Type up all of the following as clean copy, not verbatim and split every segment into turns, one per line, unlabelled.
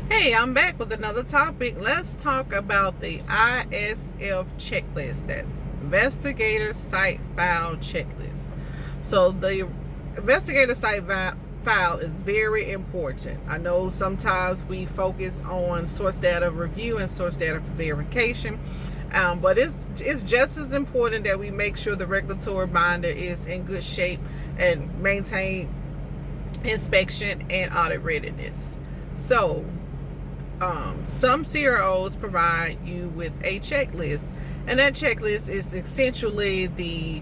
Hey, I'm back with another topic. Let's talk about the ISF checklist. That's Investigator Site File Checklist. So the Investigator Site File is very important. I know sometimes we focus on source data review and source data verification, but it's just as important that we make sure the regulatory binder is in good shape and maintain inspection and audit readiness. So some CROs provide you with a checklist, and that checklist is essentially the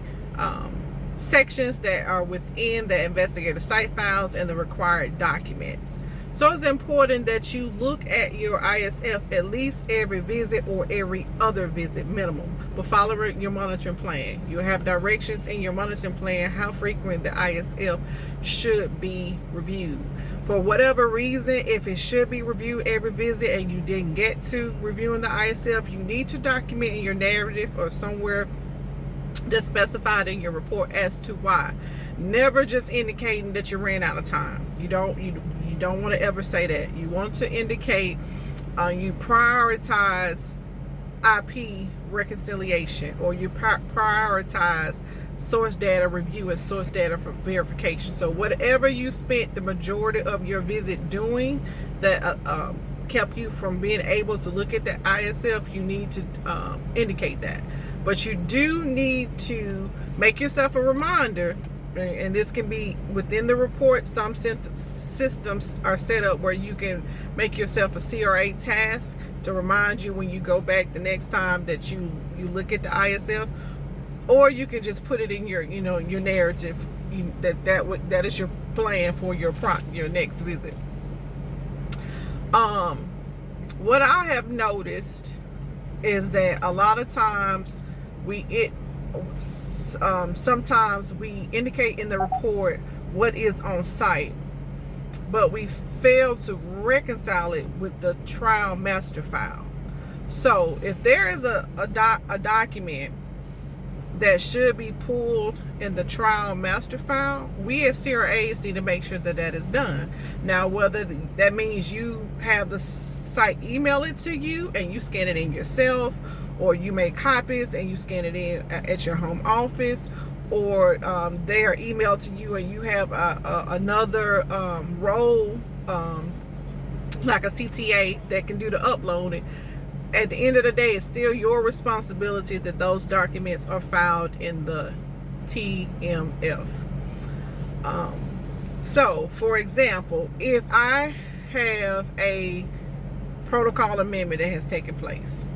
sections that are within the investigator site files and the required documents. So it's important that you look at your ISF at least every visit or every other visit minimum, but following your monitoring plan. You have directions in your monitoring plan how frequent the ISF should be reviewed. For whatever reason, if it should be reviewed every visit and you didn't get to reviewing the ISF, you need to document in your narrative or somewhere that's specified in your report as to why. Never just indicating that you ran out of time. You don't want to ever say that. You want to indicate you prioritize IP reconciliation, or you prioritize source data review and source data for verification. So whatever you spent the majority of your visit doing that kept you from being able to look at the ISF, you need to indicate that. But you do need to make yourself a reminder, and this can be within the report. Some systems are set up where you can make yourself a CRA task to remind you when you go back the next time that you look at the ISF, or you can just put it in your your narrative that is your plan for your next visit. What I have noticed is that a lot of times sometimes we indicate in the report what is on site, but we fail to reconcile it with the trial master file. So if there is a document that should be pulled in the trial master file, we as CRAs need to make sure that that is done. Now, whether that means you have the site email it to you and you scan it in yourself, or you make copies and you scan it in at your home office, or they are emailed to you and you have another role like a CTA that can do the uploading. At the end of the day, it's still your responsibility that those documents are filed in the TMF. So, for example, if I have a protocol amendment that has taken place,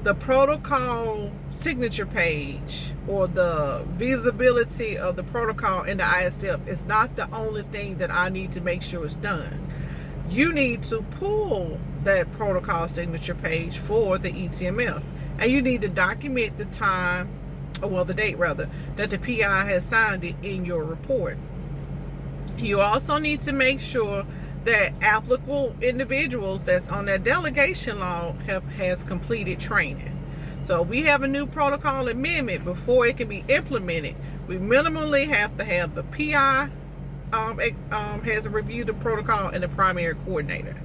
the protocol signature page or the visibility of the protocol in the ISF is not the only thing that I need to make sure is done. You need to pull that protocol signature page for the eTMF, and you need to document the time, or the date rather, that the PI has signed it in your report. You also need to make sure that applicable individuals that's on that delegation log has completed training. So we have a new protocol amendment. Before it can be implemented, we minimally have to have the PI has reviewed the protocol and the primary coordinator.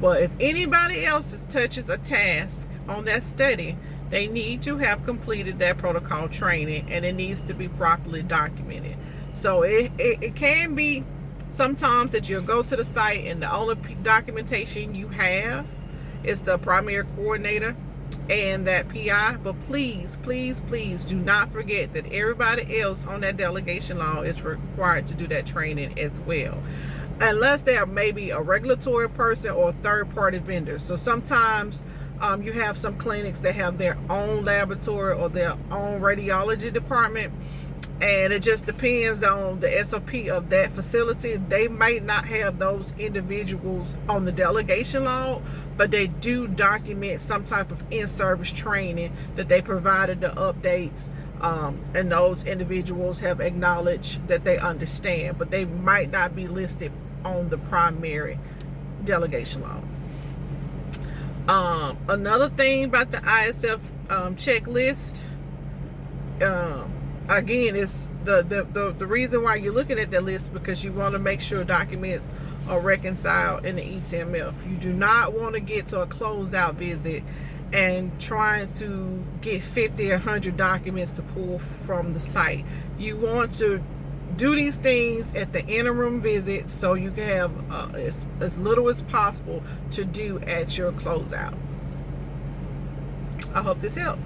But if anybody else touches a task on that study, they need to have completed that protocol training, and it needs to be properly documented. So it can be sometimes that you'll go to the site and the only documentation you have is the primary coordinator and that PI. But please, please, please do not forget that everybody else on that delegation law is required to do that training as well, unless they are maybe a regulatory person or a third-party vendor. So sometimes you have some clinics that have their own laboratory or their own radiology department, and it just depends on the SOP of that facility. They might not have those individuals on the delegation log, but they do document some type of in-service training that they provided the updates, and those individuals have acknowledged that they understand, but they might not be listed on the primary delegation log. Another thing about the ISF checklist, again, is the reason why you're looking at that list, because you want to make sure documents or reconcile in the ETMF. You do not want to get to a closeout visit and trying to get 50 or 100 documents to pull from the site. You want to do these things at the interim visit so you can have as little as possible to do at your closeout. I hope this helped.